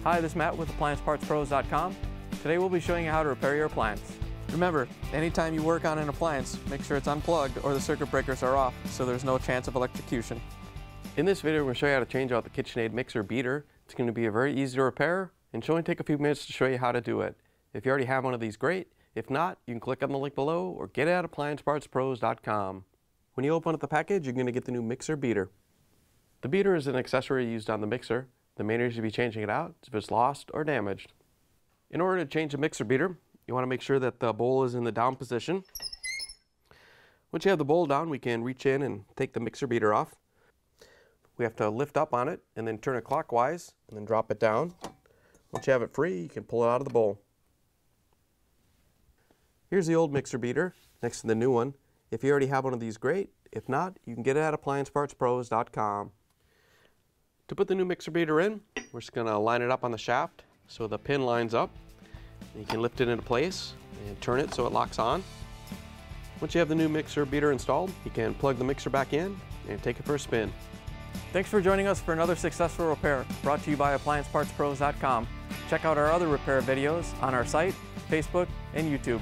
Hi, this is Matt with AppliancePartsPros.com. Today we'll be showing you how to repair your appliance. Remember, anytime you work on an appliance, make sure it's unplugged or the circuit breakers are off so there's no chance of electrocution. In this video, we're going to show you how to change out the KitchenAid mixer beater. It's going to be a very easy to repair and should only take a few minutes to show you how to do it. If you already have one of these, great. If not, you can click on the link below or get it at AppliancePartsPros.com. When you open up the package, you're going to get the new mixer beater. The beater is an accessory used on the mixer. The main reason to be changing it out is if it's lost or damaged. In order to change the mixer beater, you want to make sure that the bowl is in the down position. Once you have the bowl down, we can reach in and take the mixer beater off. We have to lift up on it and then turn it clockwise and then drop it down. Once you have it free, you can pull it out of the bowl. Here's the old mixer beater next to the new one. If you already have one of these, great. If not, you can get it at AppliancePartsPros.com. To put the new mixer beater in, we're just going to line it up on the shaft so the pin lines up. You can lift it into place and turn it so it locks on. Once you have the new mixer beater installed, you can plug the mixer back in and take it for a spin. Thanks for joining us for another successful repair brought to you by AppliancePartsPros.com. Check out our other repair videos on our site, Facebook, and YouTube.